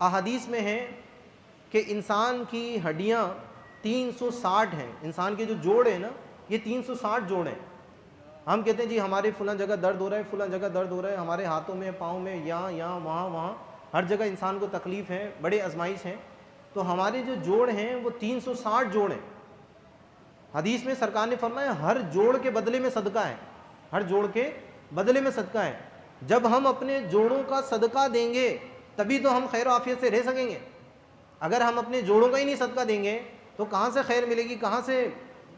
احادیث میں ہے کہ انسان کی ہڈیاں 360 ہیں، انسان کے جو جوڑ ہیں نا یہ 360 جوڑ ہیں۔ ہم کہتے ہیں جی ہمارے فلاں جگہ درد ہو رہا ہے، فلاں جگہ درد ہو رہا ہے، ہمارے ہاتھوں میں، پاؤں میں، یہاں وہاں ہر جگہ انسان کو تکلیف ہے، بڑے آزمائش ہیں۔ تو ہمارے جو جوڑ ہیں وہ 360 جوڑ ہیں۔ حدیث میں سرکار نے فرمایا ہر جوڑ کے بدلے میں صدقہ ہے، ہر جوڑ کے بدلے میں صدقہ ہے۔ جب ہم اپنے جوڑوں کا صدقہ دیں گے تبھی تو ہم خیر و عافیت سے رہ سکیں گے۔ اگر ہم اپنے جوڑوں کا ہی نہیں صدقہ دیں گے تو کہاں سے خیر ملے گی، کہاں سے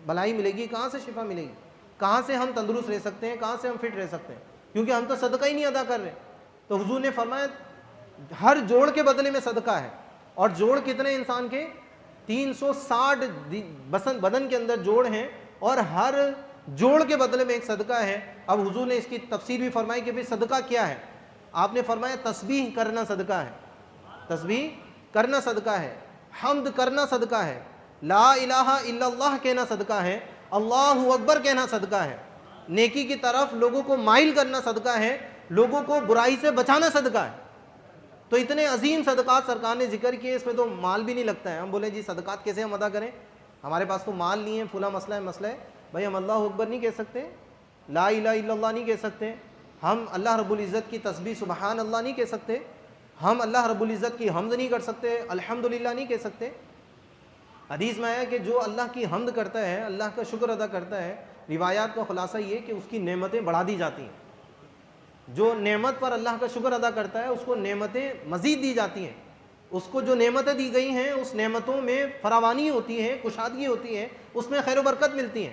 بھلائی ملے گی، کہاں سے شفا ملے گی، کہاں سے ہم تندرست رہ سکتے ہیں، کہاں سے ہم فٹ رہ سکتے ہیں، کیونکہ ہم تو صدقہ ہی نہیں ادا کر رہے۔ تو حضور نے فرمایا ہر جوڑ کے بدلے میں صدقہ ہے۔ اور جوڑ کتنے انسان کے؟ 360 بدن کے اندر جوڑ ہیں اور ہر جوڑ کے بدلے میں ایک صدقہ ہے۔ اب حضور نے اس کی تفسیر بھی فرمائی کہ بھئی صدقہ کیا ہے۔ آپ نے فرمایا تسبیح کرنا صدقہ ہے، تسبیح کرنا صدقہ ہے، حمد کرنا صدقہ ہے، لا الہ الا اللہ کہنا صدقہ ہے، اللہ اکبر کہنا صدقہ ہے، نیکی کی طرف لوگوں کو مائل کرنا صدقہ ہے، لوگوں کو برائی سے بچانا صدقہ ہے۔ تو اتنے عظیم صدقات سرکار نے ذکر کیے، اس میں تو مال بھی نہیں لگتا ہے۔ ہم بولیں جی صدقات کیسے ہم ادا کریں، ہمارے پاس تو مال نہیں ہے، فلاں مسئلہ ہے بھائی، ہم اللہ اکبر نہیں کہہ سکتے، لا الہ الا اللہ نہیں کہہ سکتے، ہم اللہ رب العزت کی تسبیح سبحان اللہ نہیں کہہ سکتے، ہم اللہ رب العزت کی حمد نہیں کر سکتے، الحمدللہ نہیں کہہ سکتے۔ حدیث میں آیا کہ جو اللہ کی حمد کرتا ہے، اللہ کا شکر ادا کرتا ہے، روایات کا خلاصہ یہ کہ اس کی نعمتیں بڑھا دی جاتی ہیں۔ جو نعمت پر اللہ کا شکر ادا کرتا ہے اس کو نعمتیں مزید دی جاتی ہیں، اس کو جو نعمتیں دی گئی ہیں اس نعمتوں میں فراوانی ہوتی ہے، کشادگی ہوتی ہے، اس میں خیر و برکت ملتی ہے۔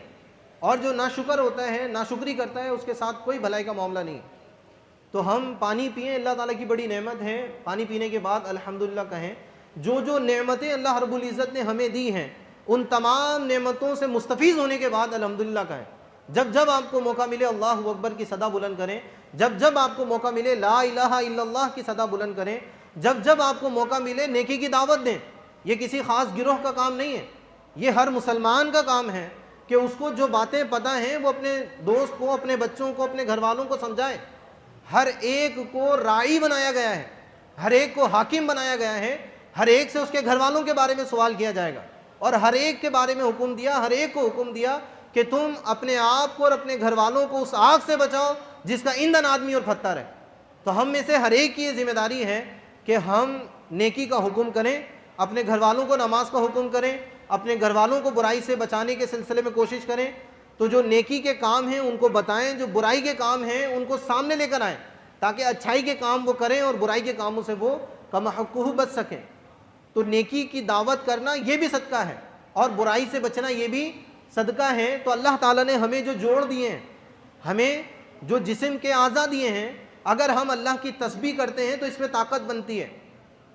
اور جو ناشکر ہوتا ہے، ناشکری کرتا ہے، اس کے ساتھ کوئی بھلائی کا معاملہ نہیں۔ تو ہم پانی پئیں، اللہ تعالیٰ کی بڑی نعمت ہے، پانی پینے کے بعد الحمدللہ کہیں۔ جو نعمتیں اللہ رب العزت نے ہمیں دی ہیں ان تمام نعمتوں سے مستفیض ہونے کے بعد الحمدللہ کہیں۔ جب آپ کو موقع ملے اللہ اکبر کی صدا بلند کریں، جب آپ کو موقع ملے لا الہ الا اللہ کی صدا بلند کریں، جب آپ کو موقع ملے نیکی کی دعوت دیں۔ یہ کسی خاص گروہ کا کام نہیں ہے، یہ ہر مسلمان کا کام ہے کہ اس کو جو باتیں پتہ ہیں وہ اپنے دوست کو، اپنے بچوں کو، اپنے گھر والوں کو سمجھائے۔ ہر ایک کو راعی بنایا گیا ہے، ہر ایک کو حاکم بنایا گیا ہے، ہر ایک سے اس کے گھر والوں کے بارے میں سوال کیا جائے گا، اور ہر ایک کے بارے میں حکم دیا، ہر ایک کو حکم دیا کہ تم اپنے آپ کو اور اپنے گھر والوں کو اس آگ سے بچاؤ جس کا ایندھن آدمی اور پتھر ہے۔ تو ہم میں سے ہر ایک کی یہ ذمہ داری ہے کہ ہم نیکی کا حکم کریں، اپنے گھر والوں کو نماز کا حکم کریں، اپنے گھر والوں کو برائی سے بچانے کے سلسلے میں کوشش کریں۔ تو جو نیکی کے کام ہیں ان کو بتائیں، جو برائی کے کام ہیں ان کو سامنے لے کر آئیں، تاکہ اچھائی کے کام وہ کریں اور برائی کے کاموں سے وہ کمحقہ بچ سکیں۔ تو نیکی کی دعوت کرنا یہ بھی صدقہ ہے، اور برائی سے بچنا یہ بھی صدقہ ہے۔ تو اللہ تعالیٰ نے ہمیں جو جوڑ دیے ہیں، ہمیں جو جسم کے اعضاء دیے ہیں، اگر ہم اللہ کی تسبیح کرتے ہیں تو اس میں طاقت بنتی ہے،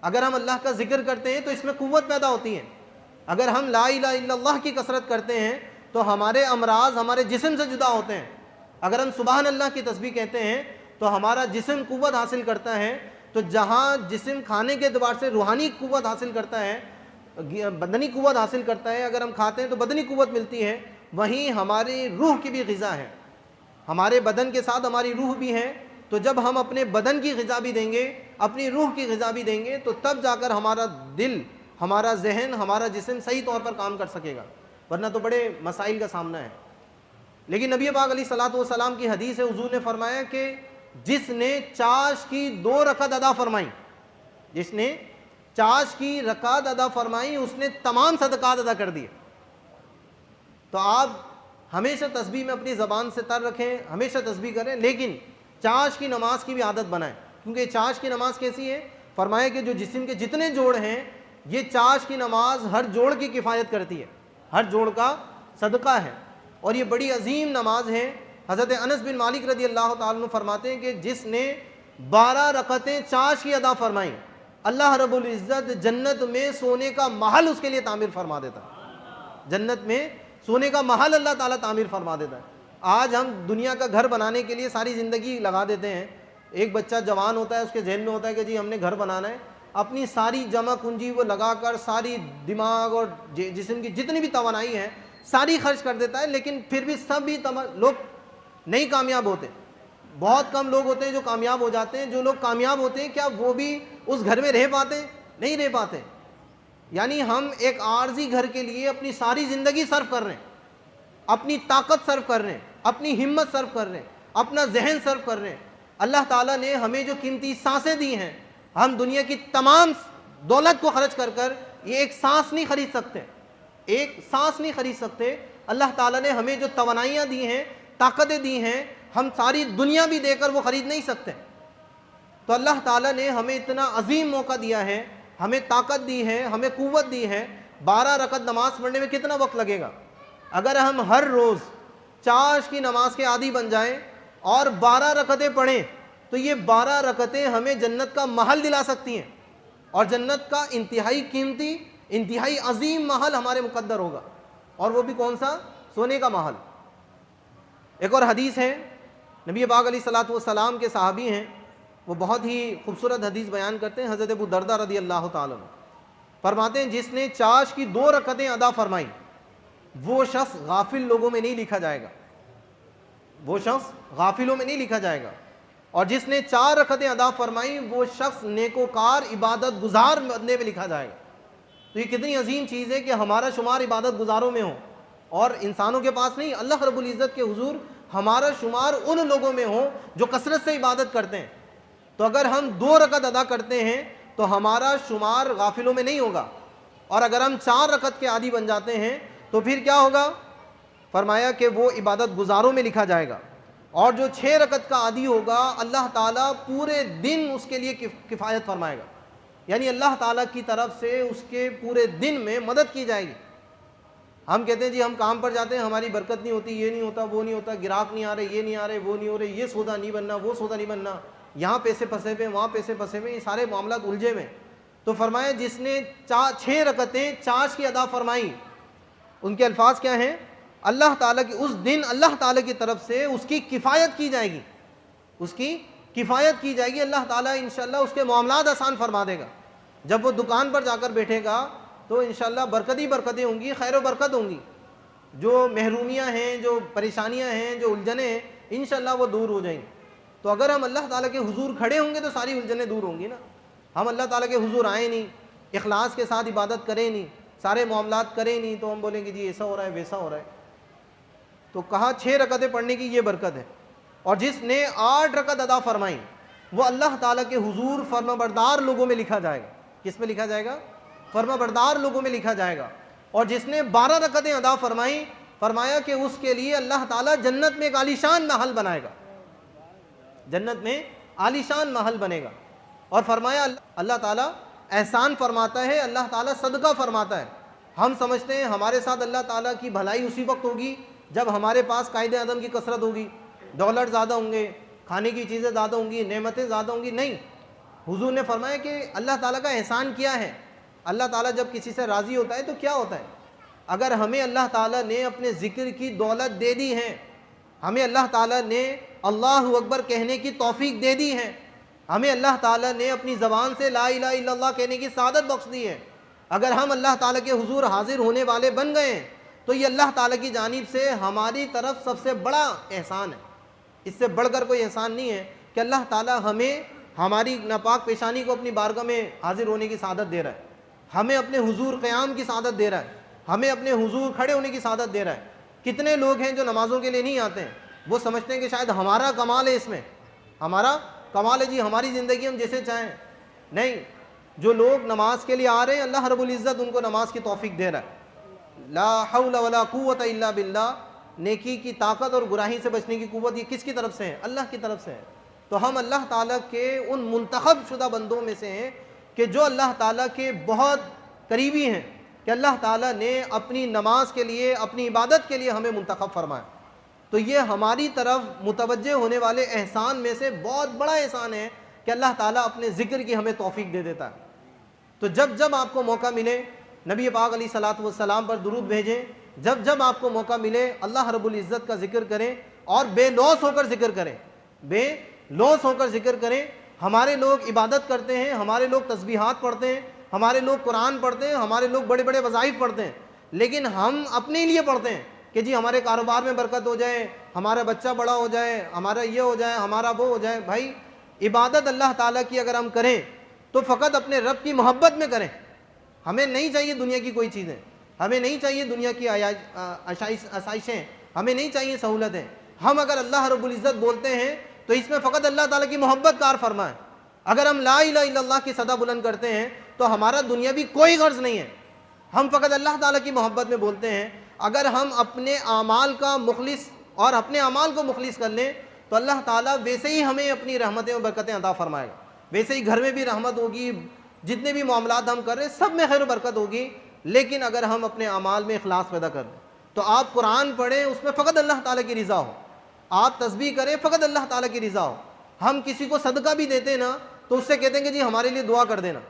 اگر ہم اللہ کا ذکر کرتے ہیں تو اس میں قوت پیدا ہوتی ہے، اگر ہم لا الہ الا اللہ کی کثرت کرتے ہیں تو ہمارے امراض ہمارے جسم سے جدا ہوتے ہیں، اگر ہم سبحان اللہ کی تسبیح کہتے ہیں تو ہمارا جسم قوت حاصل کرتا ہے۔ تو جہاں جسم کھانے کے اعتبار سے روحانی قوت حاصل کرتا ہے، بدنی قوت حاصل کرتا ہے، اگر ہم کھاتے ہیں تو بدنی قوت ملتی ہے، وہیں ہماری روح کی بھی غذا ہے، ہمارے بدن کے ساتھ ہماری روح بھی ہے۔ تو جب ہم اپنے بدن کی غذا بھی دیں گے، اپنی روح کی غذا بھی دیں گے، تو تب جا کر ہمارا دل، ہمارا ذہن، ہمارا جسم صحیح طور پر کام کر سکے گا، ورنہ تو بڑے مسائل کا سامنا ہے۔ لیکن نبی پاک علیہ الصلوۃ والسلام کی حدیث ہے، حضور نے فرمایا کہ جس نے چاش کی 2 رکعت ادا فرمائی، جس نے چاش کی رکعت ادا فرمائی اس نے تمام صدقات ادا کر دیے۔ تو آپ ہمیشہ تسبیح میں اپنی زبان سے تر رکھیں، ہمیشہ تسبیح کریں، لیکن چاش کی نماز کی بھی عادت بنائیں، کیونکہ چاش کی نماز کیسی ہے؟ فرمایا کہ جو جسم کے جتنے جوڑ ہیں یہ چاش کی نماز ہر جوڑ کی کفایت کرتی ہے، ہر جوڑ کا صدقہ ہے، اور یہ بڑی عظیم نماز ہے۔ حضرت انس بن مالک رضی اللہ تعالیٰ عنہ فرماتے ہیں کہ جس نے 12 رکعتیں چاش کی ادا فرمائیں، اللہ رب العزت جنت میں سونے کا محل اس کے لیے تعمیر فرما دیتا ہے، جنت میں سونے کا محل اللہ تعالیٰ تعمیر فرما دیتا ہے۔ آج ہم دنیا کا گھر بنانے کے لیے ساری زندگی لگا دیتے ہیں، ایک بچہ جوان ہوتا ہے اس کے ذہن میں ہوتا ہے کہ جی ہم نے گھر بنانا ہے، اپنی ساری جمع کنجی وہ لگا کر ساری دماغ اور جسم کی جتنی بھی توانائی ہے ساری خرچ کر دیتا ہے، لیکن پھر بھی سبھی لوگ نہیں کامیاب ہوتے۔ بہت کم لوگ ہوتے ہیں جو کامیاب ہو جاتے ہیں۔ جو لوگ کامیاب ہوتے ہیں کیا وہ بھی اس گھر میں رہ پاتے ہیں؟ نہیں رہ پاتے. یعنی ہم ایک عارضی گھر کے لیے اپنی ساری زندگی صرف کر رہے ہیں, اپنی طاقت صرف کر رہے ہیں, اپنی ہمت صرف کر رہے ہیں, اپنا ذہن صرف کر رہے ہیں. اللہ تعالیٰ نے ہمیں جو قیمتی سانسیں دی ہیں, ہم دنیا کی تمام دولت کو خرچ کر کر یہ ایک سانس نہیں خرید سکتے, ایک سانس نہیں خرید سکتے. اللہ تعالیٰ نے ہمیں جو توانائیاں دی ہیں, طاقتیں دی ہیں, ہم ساری دنیا بھی دے کر وہ خرید نہیں سکتے. تو اللہ تعالیٰ نے ہمیں اتنا عظیم موقع دیا ہے, ہمیں طاقت دی ہے, ہمیں قوت دی ہے. 12 رکعت نماز پڑھنے میں کتنا وقت لگے گا؟ اگر ہم ہر روز چاش کی نماز کے عادی بن جائیں اور 12 رکعتیں پڑھیں تو یہ 12 رکعتیں ہمیں جنت کا محل دلا سکتی ہیں, اور جنت کا انتہائی قیمتی, انتہائی عظیم محل ہمارے مقدر ہوگا. اور وہ بھی کون سا؟ سونے کا محل. ایک اور حدیث ہے, نبی پاک علیہ الصلوۃ والسلام کے صحابی ہیں, وہ بہت ہی خوبصورت حدیث بیان کرتے ہیں. حضرت ابو دردہ رضی اللہ تعالیٰ عنہ فرماتے ہیں, جس نے چاش کی 2 رکعتیں ادا فرمائیں وہ شخص غافل لوگوں میں نہیں لکھا جائے گا, وہ شخص غافلوں میں نہیں لکھا جائے گا. اور جس نے 4 رکعتیں ادا فرمائیں وہ شخص نیکوکار عبادت گزار بندے میں لکھا جائے گا. تو یہ کتنی عظیم چیز ہے کہ ہمارا شمار عبادت گزاروں میں ہو, اور انسانوں کے پاس نہیں, اللہ رب العزت کے حضور ہمارا شمار ان لوگوں میں ہو جو کثرت سے عبادت کرتے ہیں. تو اگر ہم 2 رکعت ادا کرتے ہیں تو ہمارا شمار غافلوں میں نہیں ہوگا, اور اگر ہم 4 رکعت کے عادی بن جاتے ہیں تو پھر کیا ہوگا؟ فرمایا کہ وہ عبادت گزاروں میں لکھا جائے گا. اور جو 6 رکعت کا عادی ہوگا اللہ تعالیٰ پورے دن اس کے لیے کفایت فرمائے گا, یعنی اللہ تعالیٰ کی طرف سے اس کے پورے دن میں مدد کی جائے گی. ہم کہتے ہیں جی ہم کام پر جاتے ہیں, ہماری برکت نہیں ہوتی, یہ نہیں ہوتا, وہ نہیں ہوتا, گراہک نہیں آ رہے, یہ نہیں آ رہے, وہ نہیں ہو رہے, یہ سودا نہیں بننا, وہ سودا نہیں بننا, یہاں پیسے پھنسے ہوئے, وہاں پیسے پھنسے ہوئے, یہ سارے معاملات الجھے ہوئے. تو فرمایا جس نے 6 رکعتیں چاش کی ادا فرمائیں, ان کے الفاظ کیا ہیں؟ اللہ تعالیٰ کی اس دن اللہ تعالیٰ کی طرف سے اس کی کفایت کی جائے گی, اس کی کفایت کی جائے گی. اللہ تعالیٰ انشاءاللہ اس کے معاملات آسان فرما دے گا. جب وہ دکان پر جا کر بیٹھے گا تو انشاءاللہ برکت ہی برکتیں ہوں گی, خیر و برکت ہوں گی. جو محرومیاں ہیں, جو پریشانیاں ہیں, جو الجھنیں ہیں, انشاءاللہ وہ دور ہو جائیں گی. تو اگر ہم اللہ تعالیٰ کے حضور کھڑے ہوں گے تو ساری الجھنیں دور ہوں گی نا. ہم اللہ تعالیٰ کے حضور آئیں نہیں, اخلاص کے ساتھ عبادت کریں نہیں, سارے معاملات کریں نہیں, تو ہم بولیں گے جی ایسا ہو رہا ہے, ویسا ہو رہا ہے. تو کہا 6 رکعتیں پڑھنے کی یہ برکت ہے. اور جس نے 8 رکعت ادا فرمائیں وہ اللہ تعالیٰ کے حضور فرمانبردار لوگوں میں لکھا جائے گا. کس میں لکھا جائے گا؟ فرمانبردار لوگوں میں لکھا جائے گا. اور جس نے 12 رکعتیں ادا فرمائیں فرمایا کہ اس کے لیے اللہ تعالیٰ جنت میں ایک عالیشان محل بنائے گا, جنت میں عالیشان محل بنے گا. اور فرمایا اللہ تعالیٰ احسان فرماتا ہے, اللہ تعالیٰ صدقہ فرماتا ہے. ہم سمجھتے ہیں ہمارے ساتھ اللہ تعالیٰ کی بھلائی اسی وقت ہوگی جب ہمارے پاس قائد اعظم کی کثرت ہوگی, ڈالر زیادہ ہوں گے, کھانے کی چیزیں زیادہ ہوں گی, نعمتیں زیادہ ہوں گی. نہیں, حضور نے فرمایا کہ اللہ تعالیٰ کا احسان کیا ہے. اللہ تعالیٰ جب کسی سے راضی ہوتا ہے تو کیا ہوتا ہے؟ اگر ہمیں اللہ تعالیٰ نے اپنے ذکر کی دولت دے دی ہے, ہمیں اللہ تعالیٰ نے اللہ اکبر کہنے کی توفیق دے دی ہے, ہمیں اللہ تعالیٰ نے اپنی زبان سے لا الہ الا اللہ کہنے کی سعادت بخش دی ہے, اگر ہم اللہ تعالیٰ کے حضور حاضر ہونے والے بن گئے ہیں تو یہ اللہ تعالیٰ کی جانب سے ہماری طرف سب سے بڑا احسان ہے. اس سے بڑھ کر کوئی احسان نہیں ہے کہ اللہ تعالیٰ ہمیں ہماری ناپاک پیشانی کو اپنی بارگاہ میں حاضر ہونے کی سعادت دے رہا ہے, ہمیں اپنے حضور قیام کی سعادت دے رہا ہے, ہمیں اپنے حضور کھڑے ہونے کی سعادت دے رہا ہے. کتنے لوگ ہیں جو نمازوں کے لیے نہیں آتے ہیں, وہ سمجھتے ہیں کہ شاید ہمارا کمال ہے, اس میں ہمارا کمال ہے, جی ہماری زندگی ہم جیسے چاہیں. نہیں, جو لوگ نماز کے لیے آ رہے ہیں اللہ رب العزت ان کو نماز کی توفیق دے رہا ہے. لا حول ولا قوت الا باللہ, نیکی کی طاقت اور گناہی سے بچنے کی قوت یہ کس کی طرف سے ہے؟ اللہ کی طرف سے ہے. تو ہم اللہ تعالیٰ کے ان منتخب شدہ بندوں میں سے ہیں کہ جو اللہ تعالیٰ کے بہت قریبی ہیں, کہ اللہ تعالیٰ نے اپنی نماز کے لیے, اپنی عبادت کے لیے ہمیں منتخب فرمایا. تو یہ ہماری طرف متوجہ ہونے والے احسان میں سے بہت بڑا احسان ہے کہ اللہ تعالیٰ اپنے ذکر کی ہمیں توفیق دے دیتا ہے. تو جب جب آپ کو موقع ملے نبی پاک علیہ الصلوۃ والسلام پر درود بھیجیں, جب جب آپ کو موقع ملے اللہ رب العزت کا ذکر کریں, اور بے لوث ہو کر ذکر کریں, بے لوث ہو کر ذکر کریں. ہمارے لوگ عبادت کرتے ہیں, ہمارے لوگ تسبیحات پڑھتے ہیں, ہمارے لوگ قرآن پڑھتے ہیں, ہمارے لوگ بڑے بڑے وظائف پڑھتے ہیں, لیکن ہم اپنے لیے پڑھتے ہیں کہ جی ہمارے کاروبار میں برکت ہو جائے, ہمارا بچہ بڑا ہو جائے, ہمارا یہ ہو جائے, ہمارا وہ ہو جائے. بھائی عبادت اللہ تعالیٰ کی اگر ہم کریں تو فقط اپنے رب کی محبت میں کریں. ہمیں نہیں چاہیے دنیا کی کوئی چیزیں, ہمیں نہیں چاہیے دنیا کی آسائشیں, ہمیں نہیں چاہیے سہولتیں. ہم اگر اللہ رب العزت بولتے ہیں تو اس میں فقط اللہ تعالیٰ کی محبت کار فرما ہے. اگر ہم لا الہ الا اللہ کی صدا بلند کرتے ہیں تو ہمارا دنیاوی کوئی غرض نہیں ہے, ہم فقط اللہ تعالیٰ کی محبت میں بولتے ہیں. اگر ہم اپنے اعمال کا مخلص اور اپنے اعمال کو مخلص کر لیں تو اللہ تعالیٰ ویسے ہی ہمیں اپنی رحمتیں اور برکتیں عطا فرمائے گا. ویسے ہی گھر میں بھی رحمت ہوگی, جتنے بھی معاملات ہم کر رہے ہیں سب میں خیر و برکت ہوگی. لیکن اگر ہم اپنے اعمال میں اخلاص پیدا کر لیں تو آپ قرآن پڑھیں اس میں فقط اللہ تعالیٰ کی رضا ہو, آپ تسبیح کریں فقط اللہ تعالیٰ کی رضا ہو. ہم کسی کو صدقہ بھی دیتے ہیں نا تو اس سے کہتے ہیں کہ جی ہمارے لیے دعا کر دینا.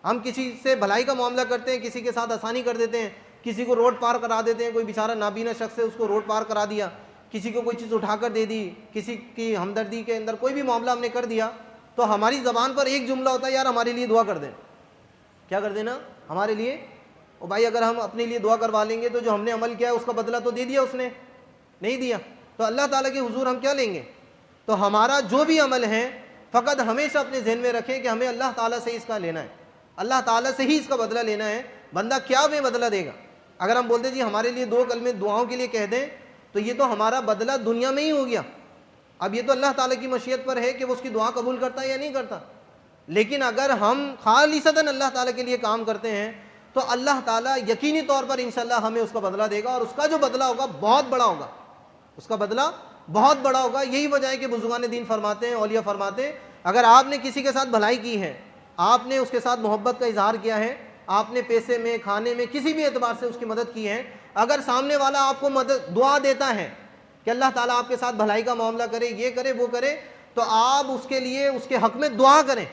ہم کسی سے بھلائی کا معاملہ کرتے ہیں, کسی کے ساتھ آسانی کر دیتے ہیں, کسی کو روڈ پار کرا دیتے ہیں, کوئی بیچارہ نابینا شخص ہے اس کو روڈ پار کرا دیا, کسی کو کوئی چیز اٹھا کر دے دی, کسی کی ہمدردی کے اندر کوئی بھی معاملہ ہم نے کر دیا تو ہماری زبان پر ایک جملہ ہوتا ہے, یار ہمارے لیے دعا کر دیں. کیا کر دینا ہمارے لیے؟ اور بھائی اگر ہم اپنے لیے دعا کروا لیں گے تو جو ہم نے عمل کیا ہے اس کا بدلہ تو دے دیا, اس نے نہیں دیا, تو اللہ تعالیٰ کے حضور ہم کیا لیں گے؟ تو ہمارا جو بھی عمل ہے فقط ہمیشہ اپنے ذہن میں رکھیں کہ ہمیں اللہ تعالیٰ سے اس کا لینا ہے, اللہ تعالیٰ سے ہی اس کا بدلہ لینا ہے. بندہ کیا ہمیں بدلہ دے گا؟ اگر ہم بولتے جی ہمارے لیے 2 کلمے دعاؤں کے لیے کہہ دیں تو یہ تو ہمارا بدلہ دنیا میں ہی ہو گیا. اب یہ تو اللہ تعالیٰ کی مشیت پر ہے کہ وہ اس کی دعا قبول کرتا ہے یا نہیں کرتا. لیکن اگر ہم خالصتاً اللہ تعالیٰ کے لیے کام کرتے ہیں تو اللہ تعالیٰ یقینی طور پر انشاءاللہ ہمیں اس کا بدلہ دے گا, اور اس کا جو بدلہ ہوگا بہت بڑا ہوگا, اس کا بدلہ بہت بڑا ہوگا. یہی وجہ ہے کہ بزرگان دین فرماتے ہیں, اولیاء فرماتے ہیں, اگر آپ نے کسی کے ساتھ بھلائی کی ہے, آپ نے اس کے ساتھ محبت کا اظہار کیا ہے, آپ نے پیسے میں, کھانے میں, کسی بھی اعتبار سے اس کی مدد کی ہے, اگر سامنے والا آپ کو دعا دیتا ہے کہ اللہ تعالیٰ آپ کے ساتھ بھلائی کا معاملہ کرے, یہ کرے, وہ کرے, تو آپ اس کے لیے اس کے حق میں دعا کریں,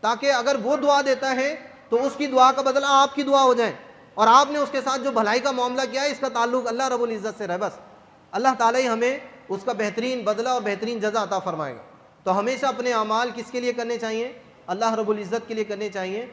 تاکہ اگر وہ دعا دیتا ہے تو اس کی دعا کا بدلہ آپ کی دعا ہو جائے, اور آپ نے اس کے ساتھ جو بھلائی کا معاملہ کیا ہے اس کا تعلق اللہ رب العزت سے رہے. بس اللہ تعالیٰ ہی ہمیں اس کا بہترین بدلہ اور بہترین جزا عطا فرمائے گا. تو ہمیشہ اپنے اعمال کس کے لیے کرنے چاہیے؟ اللہ رب العزت کے لیے کرنے چاہیے.